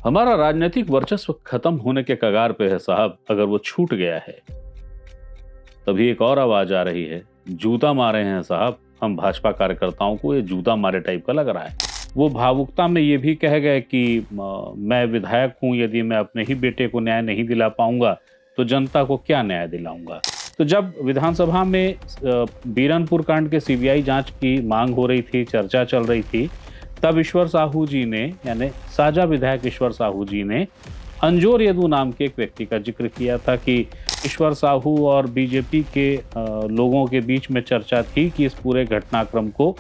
हमारा राजनीतिक वर्चस्व खत्म होने के कगार पे है साहब। अगर वो छूट गया है तभी एक और आवाज आ रही है, जूता मारे हैं साहब हम भाजपा कार्यकर्ताओं को। ये जूता मारे टाइप का लग रहा है। वो भावुकता में ये भी कह गए कि मैं विधायक हूं, यदि मैं अपने ही बेटे को न्याय नहीं दिला पाऊंगा तो जनता को क्या न्याय दिलाऊंगा। तो जब विधानसभा में बीरनपुर कांड के सीबीआई जांच की मांग हो रही थी, चर्चा चल रही थी, तब ईश्वर साहू जी ने, यानी साझा विधायक ईश्वर साहू जी ने अंजोर यदू नाम के एक व्यक्ति का जिक्र किया था कि ईश्वर साहू और बीजेपी के लोगों के बीच में चर्चा थी कि इस पूरे घटनाक्रम को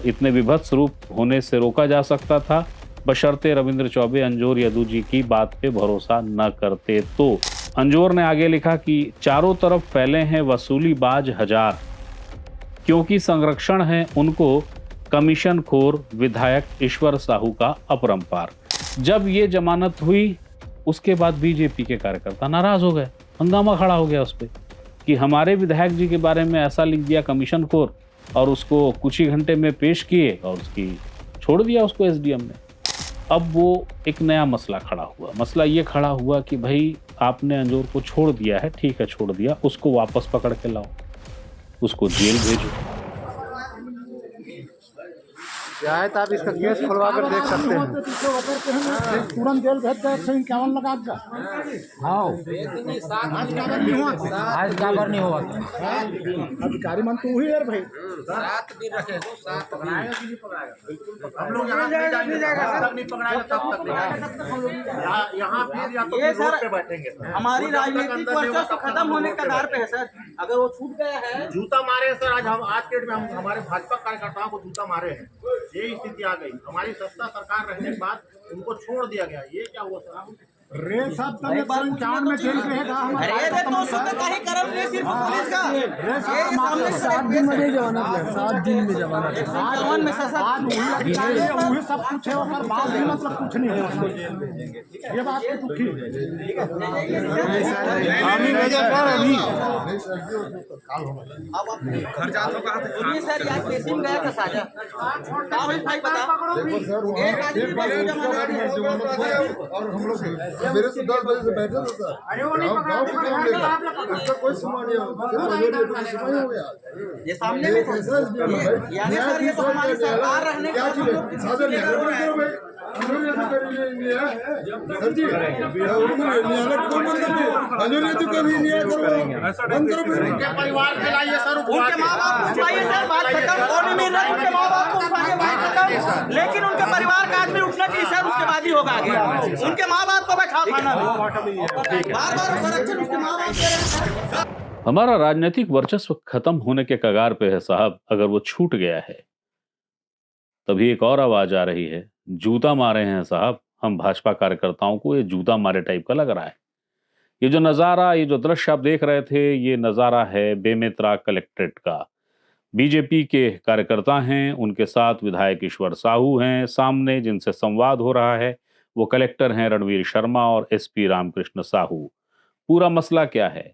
इतने विभत्स रूप होने से रोका जा सकता था, बशर्ते रविंद्र चौबे अंजोर यदू जी की बात पे भरोसा न करते। तो अंजोर ने आगे लिखा कि चारों तरफ फैले हैं वसूली बाज हजार, क्योंकि संरक्षण है उनको कमीशन खोर विधायक ईश्वर साहू का अपरंपार। जब ये जमानत हुई उसके बाद बीजेपी के कार्यकर्ता नाराज हो गए, हंगामा खड़ा हो गया उस पर कि हमारे विधायक जी के बारे में ऐसा लिख दिया कमीशन खोर, और उसको कुछ ही घंटे में पेश किए और उसकी छोड़ दिया उसको एसडीएम ने। अब वो एक नया मसला खड़ा हुआ। मसला ये खड़ा हुआ कि भाई आपने अंजोर को छोड़ दिया है, ठीक है छोड़ दिया, उसको वापस पकड़ के लाओ, उसको जेल भेजो। चाहे तो आप इसका केस खुलवा कर देख सकते हैं। तुरंत जेल भेज दे 151 लगा का। हाँ, आज काबर नहीं हुआ, आज काबर नहीं हुआ। अधिकारी मन तो वही यार भाई। 7 दिन रखे, 7 दिन हम लोग यहाँ नहीं जाएगा, तब नहीं पकड़ाएगा तब तक यहाँ फिर या तो रोड पे बैठेंगे। हमारी राजनीतिक वर्चस्व खत्म होने के कगार पे है सर। अगर वो छूट गया है, जूता मारे सर। आज के डेट में हम हमारे भाजपा कार्यकर्ताओं को जूता मारे हैं। ये स्थिति आ गई। हमारी सत्ता सरकार रहने के बाद उनको छोड़ दिया गया। ये क्या हुआ सर? रे सब तब 51 में जेल रहेगा। अरे ये तो सुबह का ही करम नहीं, सिर्फ पुलिस का। ये सामने 7 दिन में जमानत है, 7 दिन में जमानत है। 51 में सर आज वही सब कुछ है, और बात भी मतलब कुछ नहीं है। ये बात तो ठीक घर जाते कहाँ थे? सुनिए सर, यार केसी में गया था साझा। क्या हुई भाई बता। एक आदमी बस जमानत और हम लोग मेरे से 10 बजे से बैठे थे सर। अरे वो नहीं पकड़ा, गाँव की काम लेगा, इसका कोई सुनवाई नहीं हो गया। ये सामने में यानी सर ये तो हमारी सरकार रहने के बाद हम लोग किसी चीज़ के जरूरत है। सर जी उनके परिवार के लाइए सर, उनके माँ बाप को उठाइए सर, बात खत्म। कौन नहीं मिल रहा, उनके माँ बाप को उठाइए, बात खत्म। लेकिन उनके परिवार का आदमी उठना चाहिए सर, उसके बाद ही होगा आगे। उनके माँ बाप को बैठा खाना बार बार संरक्षण उसके माँ बाप दे रहे हैं। हमारा राजनीतिक वर्चस्व खत्म होने के कगार पे है साहब। अगर वो छूट गया है तभी एक और आवाज आ रही है, जूता मारे हैं साहब हम भाजपा कार्यकर्ताओं को। ये जूता मारे टाइप का लग रहा है। ये जो नजारा, ये जो दृश्य आप देख रहे थे, ये नजारा है बेमेतरा कलेक्ट्रेट का। बीजेपी के कार्यकर्ता हैं, उनके साथ विधायक ईश्वर साहू हैं, सामने जिनसे संवाद हो रहा है वो कलेक्टर हैं रणवीर शर्मा और एसपी रामकृष्ण साहू। पूरा मसला क्या है?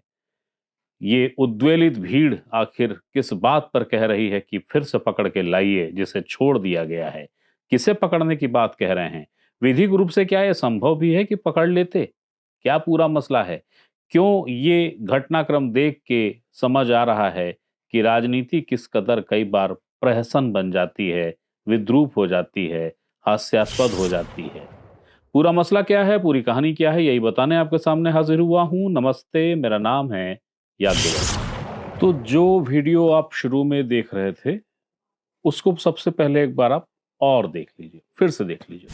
ये उद्वेलित भीड़ आखिर किस बात पर कह रही है कि फिर से पकड़ के लाइए जिसे छोड़ दिया गया है? किसे पकड़ने की बात कह रहे हैं? विधिक रूप से क्या यह संभव भी है कि पकड़ लेते? क्या पूरा मसला है? क्यों ये घटनाक्रम देख के समझ आ रहा है कि राजनीति किस कदर कई बार प्रहसन बन जाती है, विद्रूप हो जाती है, हास्यास्पद हो जाती है। पूरा मसला क्या है, पूरी कहानी क्या है, यही बताने आपके सामने हाजिर हुआ हूं। नमस्ते, मेरा नाम है यादव। तो जो वीडियो आप शुरू में देख रहे थे उसको सबसे पहले एक बार आप और देख लीजिए, फिर से देख लीजिए।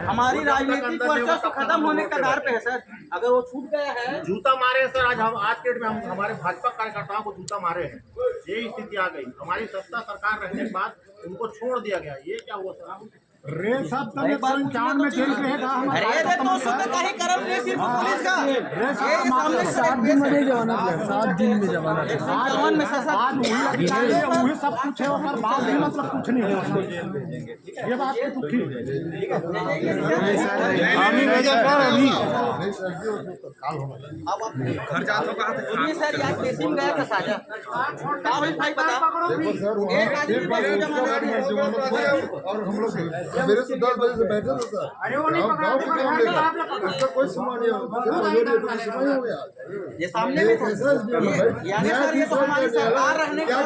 हमारी राजनीतिक वर्चस्व खत्म होने के कगार पे है सर। अगर वो छूट गया है, जूता मारे सर। आज के डेट में हम हमारे भाजपा कार्यकर्ताओं को जूता मारे हैं। ये स्थिति आ गई। हमारी सत्ता सरकार रहने के बाद उनको छोड़ दिया गया। ये क्या हुआ सर? रे सब तब 51 में जेल रहेगा। अरे ये तो सुबह का ही करम नहीं, सिर्फ पुलिस का। ये सामने 7 दिन में जमानत है, 7 दिन में जमानत है। 51 में सर आज वही सब कुछ है, और बात भी मतलब कुछ नहीं है। ये बात तो ठीक घर जाते सुनिए सर, यहाँ केसी में गया था साजा क्या हुई भाई पता देखो सर, एक आदमी बस और हम लोग मेरे से 10 बजे से बैठे थे सर। गाँव के काम लेगा, इसका कोई सुनवाई नहीं हो गया। ये सामने में कैसा यानी सर ये तो हमारी सरकार रहने क्या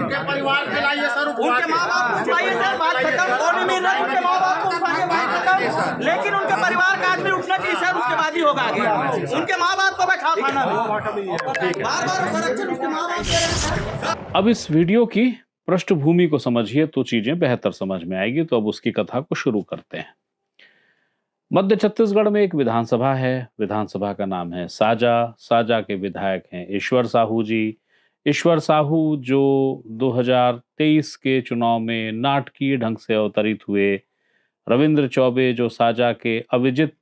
का परिवार के लाइए सर, उनके माँ बाप उठाइए सर, बात खत्म। वो नहीं मिल रहा, उनके माँ बाप को उठाइए, बात खत्म। लेकिन उनके परिवार का आदमी उठना चाहिए सर, उसके बाद ही होगा आगे। उनके माँ बाप को बैठा थाना में, बार संरक्षण उसके माँ बाप दे रहे हैं। अब इस वीडियो की पृष्ठभूमि को समझिए तो चीजें बेहतर समझ में आएगी। तो अब उसकी कथा को शुरू करते हैं। मध्य छत्तीसगढ़ में एक विधानसभा है। विधानसभा का नाम है साजा। साजा के विधायक हैं ईश्वर साहू जी। ईश्वर साहू जो 2023 के चुनाव में नाटकीय ढंग से अवतरित हुए। रविंद्र चौबे जो साजा के अविजित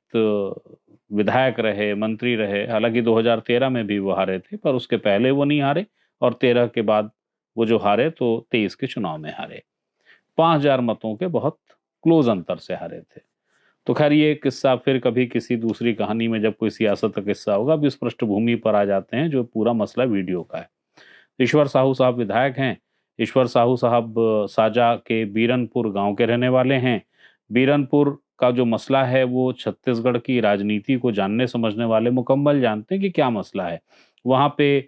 विधायक रहे, मंत्री रहे। हालांकि 2013 में भी वो हारे थे, पर उसके पहले वो नहीं हारे, और 13 के बाद वो जो हारे तो 23 के चुनाव में हारे। 5000 मतों के बहुत क्लोज अंतर से हारे थे। तो खैर ये किस्सा फिर कभी किसी दूसरी कहानी में जब कोई सियासत का किस्सा होगा। अब इस पृष्ठभूमि पर आ जाते हैं जो पूरा मसला वीडियो का है। ईश्वर साहू साहब विधायक हैं। ईश्वर साहू साहब साजा के बीरनपुर गांव के रहने वाले हैं। बीरनपुर का जो मसला है वो छत्तीसगढ़ की राजनीति को जानने समझने वाले मुकम्मल जानते हैं कि क्या मसला है। वहाँ पे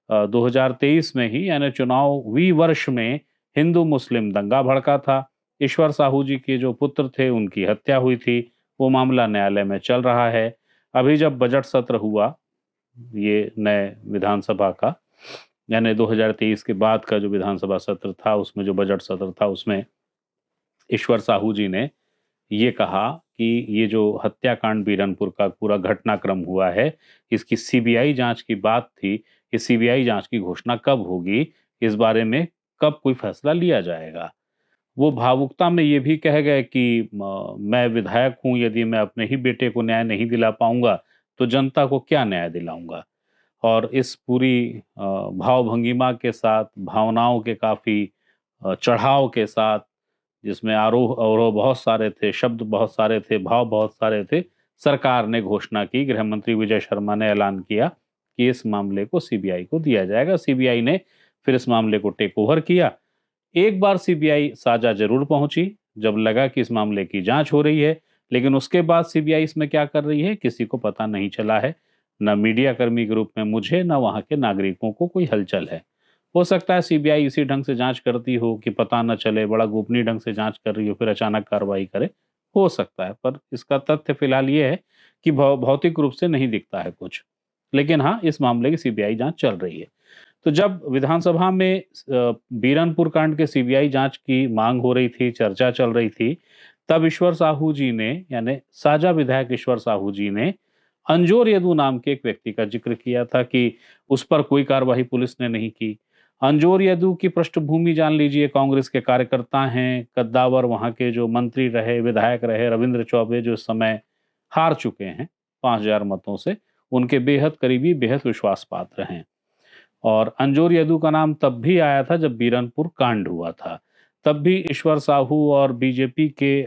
2023 में ही यानी चुनावी वर्ष में हिंदू मुस्लिम दंगा भड़का था। ईश्वर साहू जी के जो पुत्र थे उनकी हत्या हुई थी। वो मामला न्यायालय में चल रहा है। अभी जब बजट सत्र हुआ ये नए विधानसभा का, यानी 2023 के बाद का जो विधानसभा सत्र था, उसमें जो बजट सत्र था, उसमें ईश्वर साहू जी ने ये कहा कि ये जो हत्याकांड बीरनपुर का पूरा घटनाक्रम हुआ है, इसकी सीबीआई जांच की बात थी। ये सीबीआई जांच की घोषणा कब होगी, इस बारे में कब कोई फैसला लिया जाएगा। वो भावुकता में ये भी कह गए कि मैं विधायक हूं, यदि मैं अपने ही बेटे को न्याय नहीं दिला पाऊंगा तो जनता को क्या न्याय दिलाऊंगा। और इस पूरी भावभंगिमा के साथ, भावनाओं के काफ़ी चढ़ाव के साथ, जिसमें आरोह अवरोह बहुत सारे थे, शब्द बहुत सारे थे, भाव बहुत सारे थे, सरकार ने घोषणा की। गृह मंत्री विजय शर्मा ने ऐलान किया कि इस मामले को सीबीआई को दिया जाएगा। सीबीआई ने फिर इस मामले को टेक ओवर किया। एक बार सीबीआई साजा जरूर पहुंची जब लगा कि इस मामले की जांच हो रही है, लेकिन उसके बाद सीबीआई इसमें क्या कर रही है किसी को पता नहीं चला है। न मीडिया कर्मी के रूप में मुझे, न वहां के नागरिकों को कोई हलचल है। हो सकता है सीबीआई इसी ढंग से जांच करती हो कि पता न चले, बड़ा गोपनीय ढंग से जांच कर रही हो, फिर अचानक कार्रवाई करे, हो सकता है। पर इसका तथ्य फिलहाल ये है कि भौतिक रूप से नहीं दिखता है कुछ। लेकिन हाँ, इस मामले की सीबीआई जांच चल रही है। तो जब विधानसभा में बीरनपुर कांड के सीबीआई जांच की मांग हो रही थी, चर्चा चल रही थी, तब ईश्वर साहू जी ने, यानी साजा विधायक ईश्वर साहू जी ने अंजोर यदू नाम के एक व्यक्ति का जिक्र किया था कि उस पर कोई कार्रवाई पुलिस ने नहीं की। अंजोर यदू की पृष्ठभूमि जान लीजिए। कांग्रेस के कार्यकर्ता हैं, कद्दावर वहां के जो मंत्री रहे, विधायक रहे। रविंद्र चौबे जो इस समय हार चुके हैं 5000 मतों से, उनके बेहद करीबी, बेहद विश्वास पात्र हैं। और अंजोर यदू का नाम तब भी आया था जब बीरनपुर कांड हुआ था। तब भी ईश्वर साहू और बीजेपी के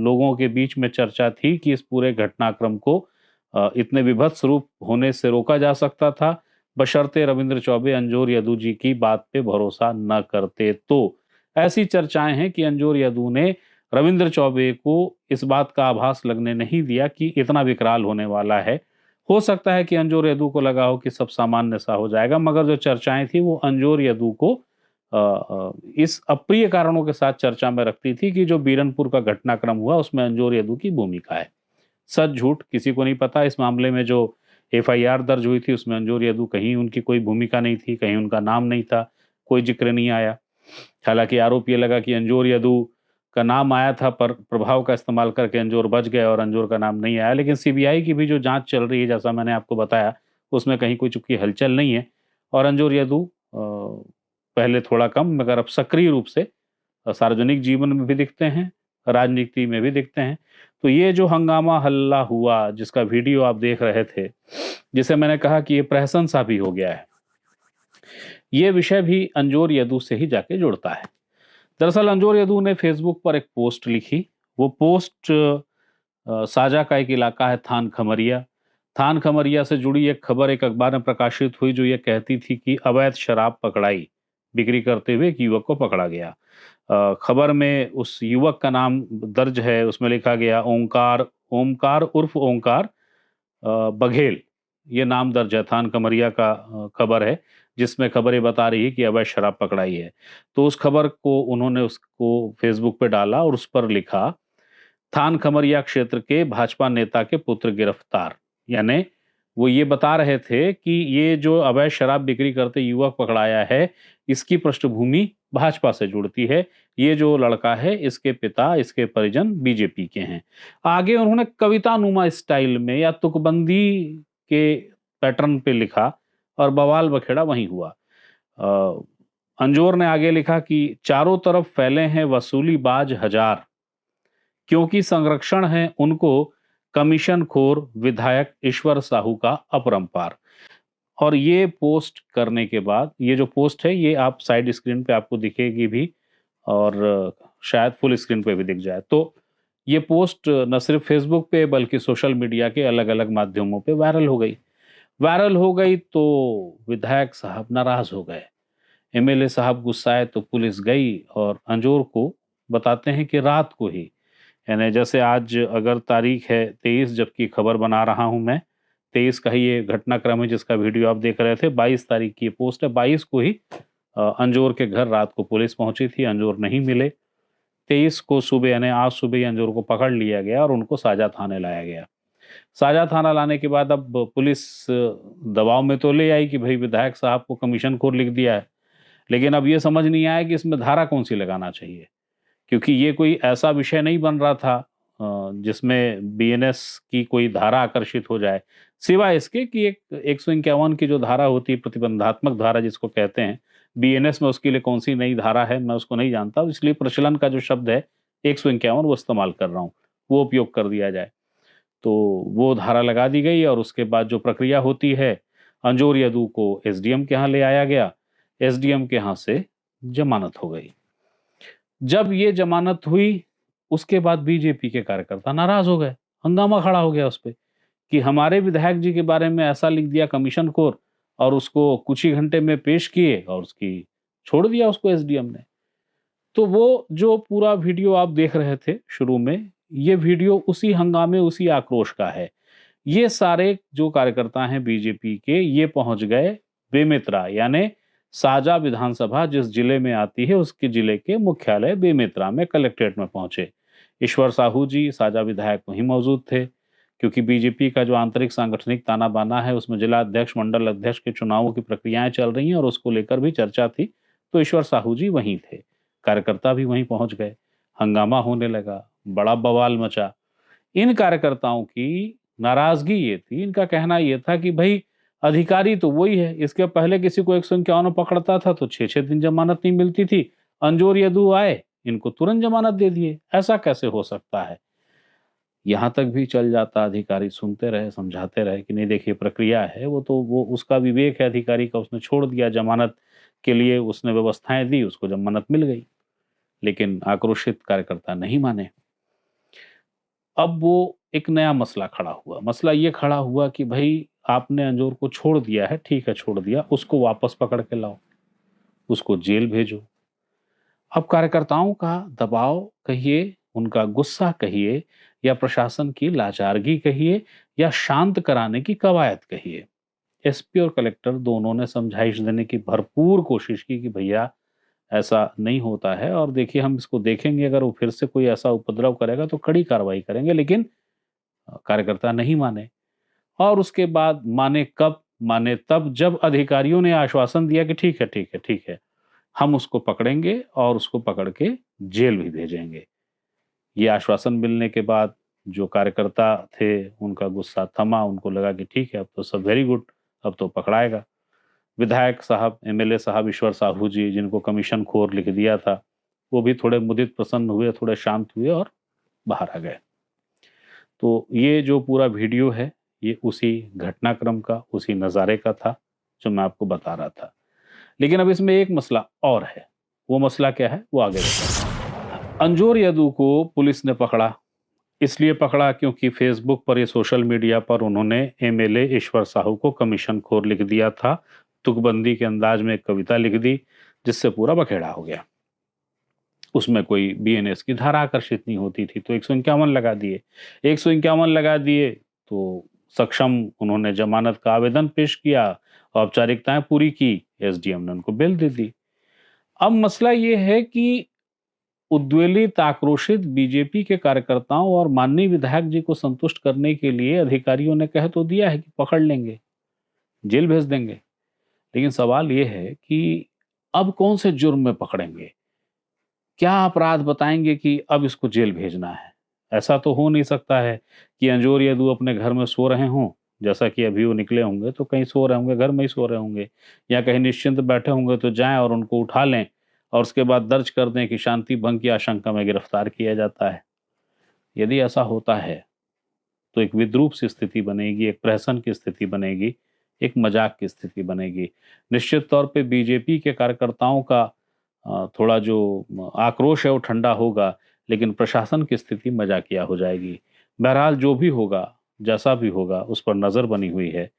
लोगों के बीच में चर्चा थी कि इस पूरे घटनाक्रम को इतने विभत्स रूप होने से रोका जा सकता था, बशर्ते रविंद्र चौबे अंजोर यदू जी की बात पे भरोसा न करते। तो ऐसी चर्चाएं हैं कि अंजोर यदू ने रविंद्र चौबे को इस बात का आभास लगने नहीं दिया कि इतना विकराल होने वाला है। हो सकता है कि अंजोर यदू को लगा हो कि सब सामान्य सा हो जाएगा, मगर जो चर्चाएं थी वो अंजोर यदू को इस अप्रिय कारणों के साथ चर्चा में रखती थी कि जो बीरनपुर का घटनाक्रम हुआ उसमें अंजोर यदू की भूमिका है। सच झूठ किसी को नहीं पता। इस मामले में जो एफआईआर दर्ज हुई थी उसमें अंजोर यदू कहीं उनकी कोई भूमिका नहीं थी, कहीं उनका नाम नहीं था, कोई जिक्र नहीं आया। हालांकि आरोप ये लगा कि अंजोर यदू का नाम आया था, पर प्रभाव का इस्तेमाल करके अंजोर बच गए और अंजोर का नाम नहीं आया। लेकिन सीबीआई की भी जो जांच चल रही है, जैसा मैंने आपको बताया, उसमें कहीं कोई चुकी हलचल नहीं है। और अंजोर यदू पहले थोड़ा कम मगर अब सक्रिय रूप से सार्वजनिक जीवन में भी दिखते हैं, राजनीति में भी दिखते हैं। तो ये जो हंगामा हल्ला हुआ जिसका वीडियो आप देख रहे थे, जिसे मैंने कहा कि ये प्रहसन सा भी हो गया है, ये विषय भी अंजोर यदू से ही जाके जुड़ता है। दरअसल अंजोर यदू ने फेसबुक पर एक पोस्ट लिखी। वो पोस्ट साजा का एक इलाका है थान खमरिया। थान खमरिया से जुड़ी एक खबर एक अखबार में प्रकाशित हुई जो ये कहती थी कि अवैध शराब पकड़ाई, बिक्री करते हुए एक युवक को पकड़ा गया। खबर में उस युवक का नाम दर्ज है, उसमें लिखा गया ओमकार उर्फ ओंकार बघेल, ये नाम दर्ज है। थान खमरिया का खबर है जिसमें खबर ये बता रही है कि अवैध शराब पकड़ाई है। तो उस खबर को उन्होंने उसको फेसबुक पे डाला और उस पर लिखा, थान खमरिया क्षेत्र के भाजपा नेता के पुत्र गिरफ्तार। यानी वो ये बता रहे थे कि ये जो अवैध शराब बिक्री करते युवक पकड़ाया है, इसकी पृष्ठभूमि भाजपा से जुड़ती है। ये जो लड़का है, इसके पिता, इसके परिजन बीजेपी के हैं। आगे उन्होंने कवितानुमा स्टाइल में या तुकबंदी के पैटर्न पे लिखा और बवाल बखेड़ा वहीं हुआ। अंजोर ने आगे लिखा कि चारों तरफ फैले हैं वसूली बाज हजार, क्योंकि संरक्षण है उनको कमीशन खोर विधायक ईश्वर साहू का अपरंपार। और ये पोस्ट करने के बाद, ये जो पोस्ट है ये आप साइड स्क्रीन पे आपको दिखेगी भी और शायद फुल स्क्रीन पे भी दिख जाए। तो ये पोस्ट न सिर्फ फेसबुक पे बल्कि सोशल मीडिया के अलग अलग माध्यमों पे वायरल हो गई। तो विधायक साहब नाराज हो गए, एमएलए साहब गुस्साए तो पुलिस गई और अंजोर को बताते हैं कि रात को ही, यानी जैसे आज अगर तारीख है 23 जबकि खबर बना रहा हूं मैं, 23 का ही ये घटनाक्रम है जिसका वीडियो आप देख रहे थे। 22 तारीख की पोस्ट है। 22 को ही अंजोर के घर रात को पुलिस पहुंची थी, अंजोर नहीं मिले। 23 को सुबह यानी आज सुबह ही अंजोर को पकड़ लिया गया और उनको साजा थाने लाया गया। साजा थाना लाने के बाद अब पुलिस दबाव में तो ले आई कि भाई विधायक साहब को कमीशन खोर लिख दिया है, लेकिन अब ये समझ नहीं आया कि इसमें धारा कौन सी लगाना चाहिए, क्योंकि ये कोई ऐसा विषय नहीं बन रहा था जिसमें बीएनएस की कोई धारा आकर्षित हो जाए, सिवाय इसके कि एक 151 की जो धारा होती है, प्रतिबंधात्मक धारा जिसको कहते हैं, बीएनएस में उसके लिए कौन सी नई धारा है मैं उसको नहीं जानता, इसलिए प्रचलन का जो शब्द है 151 वो इस्तेमाल कर रहा हूँ, वो उपयोग कर दिया जाए। तो वो धारा लगा दी गई और उसके बाद जो प्रक्रिया होती है, अंजोर यदू को एसडीएम के यहाँ ले आया गया, एसडीएम के यहाँ से जमानत हो गई। जब ये जमानत हुई उसके बाद बीजेपी के कार्यकर्ता नाराज हो गए, हंगामा खड़ा हो गया उस पर कि हमारे विधायक जी के बारे में ऐसा लिख दिया कमीशन खोर, और उसको कुछ ही घंटे में पेश किए और उसकी छोड़ दिया उसको एसडीएम ने। तो वो जो पूरा वीडियो आप देख रहे थे शुरू में, ये वीडियो उसी हंगामे उसी आक्रोश का है। ये सारे जो कार्यकर्ता हैं बीजेपी के, ये पहुंच गए बेमेतरा, यानी साजा विधानसभा जिस जिले में आती है उसके जिले के मुख्यालय बेमेतरा में कलेक्ट्रेट में पहुंचे। ईश्वर साहू जी साजा विधायक वहीं मौजूद थे, क्योंकि बीजेपी का जो आंतरिक सांगठनिक ताना बाना है उसमें जिला अध्यक्ष मंडल अध्यक्ष के चुनावों की प्रक्रियाएं चल रही हैं और उसको लेकर भी चर्चा थी। तो ईश्वर साहू जी वहीं थे, कार्यकर्ता भी वहीं पहुंच गए, हंगामा होने लगा, बड़ा बवाल मचा। इन कार्यकर्ताओं की नाराजगी ये थी, इनका कहना यह था कि भाई अधिकारी तो वही है, इसके पहले किसी को 151 पकड़ता था तो 6-6 दिन जमानत नहीं मिलती थी, अंजोर यदू आए इनको तुरंत जमानत दे दिए, ऐसा कैसे हो सकता है। यहां तक भी चल जाता, अधिकारी सुनते रहे, समझाते रहे कि नहीं देखिए प्रक्रिया है, वो उसका विवेक है अधिकारी का, उसने छोड़ दिया, जमानत के लिए उसने व्यवस्थाएं दी, उसको जमानत मिल गई। लेकिन आक्रोशित कार्यकर्ता नहीं माने। अब वो एक नया मसला खड़ा हुआ। मसला ये खड़ा हुआ कि भाई आपने अंजोर को छोड़ दिया है, ठीक है छोड़ दिया, उसको वापस पकड़ के लाओ, उसको जेल भेजो। अब कार्यकर्ताओं का दबाव कहिए, उनका गुस्सा कहिए, या प्रशासन की लाचारगी कहिए, या शांत कराने की कवायद कहिए, एसपी और कलेक्टर दोनों ने समझाइश देने की भरपूर कोशिश की कि भैया ऐसा नहीं होता है, और देखिए हम इसको देखेंगे, अगर वो फिर से कोई ऐसा उपद्रव करेगा तो कड़ी कार्रवाई करेंगे। लेकिन कार्यकर्ता नहीं माने। और उसके बाद माने कब, माने तब जब अधिकारियों ने आश्वासन दिया कि ठीक है ठीक है ठीक है, हम उसको पकड़ेंगे और उसको पकड़ के जेल भी भेजेंगे। ये आश्वासन मिलने के बाद जो कार्यकर्ता थे उनका गुस्सा थमा, उनको लगा कि ठीक है अब तो सब वेरी गुड, अब तो पकड़ाएगा। विधायक साहब, एमएलए साहब ईश्वर साहू जी, जिनको कमीशन खोर लिख दिया था, वो भी थोड़े मुदित प्रसन्न हुए, थोड़े शांत हुए और बाहर आ गए। तो ये जो पूरा वीडियो है ये उसी घटनाक्रम का, उसी नज़ारे का था जो मैं आपको बता रहा था। लेकिन अब इसमें एक मसला और है। वो मसला क्या है वो आगे देखते हैं। अंजोर यदू को पुलिस ने पकड़ा, इसलिए पकड़ा क्योंकि फेसबुक पर, ये सोशल मीडिया पर उन्होंने एमएलए ईश्वर साहू को कमीशन खोर लिख दिया था। तुकबंदी के अंदाज में एक कविता लिख दी जिससे पूरा बखेड़ा हो गया। उसमें कोई बीएनएस की धारा आकर्षित नहीं होती थी, तो 151 लगा दिए। 151 लगा दिए तो सक्षम उन्होंने जमानत का आवेदन पेश किया, औपचारिकताएं पूरी की, एसडीएम ने उनको बेल दे दी। अब मसला ये है कि उद्वेलित, आक्रोशित बीजेपी के कार्यकर्ताओं और माननीय विधायक जी को संतुष्ट करने के लिए अधिकारियों ने कह तो दिया है कि पकड़ लेंगे, जेल भेज देंगे, लेकिन सवाल ये है कि अब कौन से जुर्म में पकड़ेंगे, क्या अपराध बताएंगे कि अब इसको जेल भेजना है। ऐसा तो हो नहीं सकता है कि अंजोर यदू अपने घर में सो रहे हों, जैसा कि अभी वो निकले होंगे तो कहीं सो रहे होंगे, घर में ही सो रहे होंगे, या कहीं निश्चिंत बैठे होंगे तो जाएं और उनको उठा लें और उसके बाद दर्ज कर दें कि शांति भंग की आशंका में गिरफ्तार किया जाता है। यदि ऐसा होता है तो एक विद्रूप सी स्थिति बनेगी, एक प्रहसन की स्थिति बनेगी, एक मजाक की स्थिति बनेगी। निश्चित तौर पे बीजेपी के कार्यकर्ताओं का थोड़ा जो आक्रोश है वो ठंडा होगा, लेकिन प्रशासन की स्थिति मजाकिया हो जाएगी। बहरहाल जो भी होगा, जैसा भी होगा, उस पर नज़र बनी हुई है।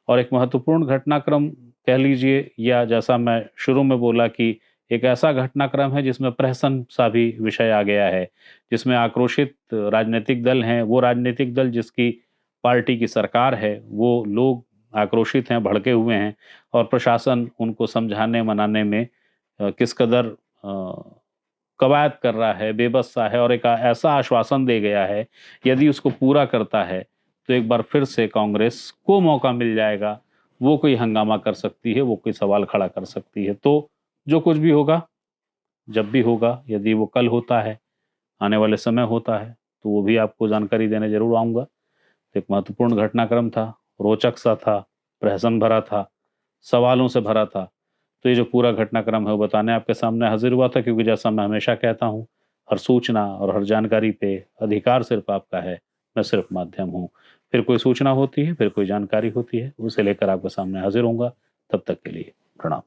और एक महत्वपूर्ण घटनाक्रम कह लीजिए, या जैसा मैं शुरू में बोला कि एक ऐसा घटनाक्रम है जिसमें प्रहसन सा भी विषय आ गया है, जिसमें आक्रोशित राजनीतिक दल हैं, वो राजनीतिक दल जिसकी पार्टी की सरकार है, वो लोग आक्रोशित हैं, भड़के हुए हैं, और प्रशासन उनको समझाने मनाने में किस कदर कवायद कर रहा है, बेबस सा है, और एक ऐसा आश्वासन दे गया है यदि उसको पूरा करता है तो एक बार फिर से कांग्रेस को मौका मिल जाएगा, वो कोई हंगामा कर सकती है, वो कोई सवाल खड़ा कर सकती है। तो जो कुछ भी होगा, जब भी होगा, यदि वो कल होता है, आने वाले समय होता है, तो वो भी आपको जानकारी देने जरूर आऊँगा। एक महत्वपूर्ण घटनाक्रम था, रोचक सा था, प्रहसन भरा था, सवालों से भरा था। तो ये जो पूरा घटनाक्रम है वो बताने आपके सामने हाजिर हुआ था, क्योंकि जैसा मैं हमेशा कहता हूँ, हर सूचना और हर जानकारी पे अधिकार सिर्फ आपका है, मैं सिर्फ माध्यम हूँ। फिर कोई सूचना होती है, फिर कोई जानकारी होती है, उसे लेकर आपके सामने हाजिर होऊंगा। तब तक के लिए प्रणाम।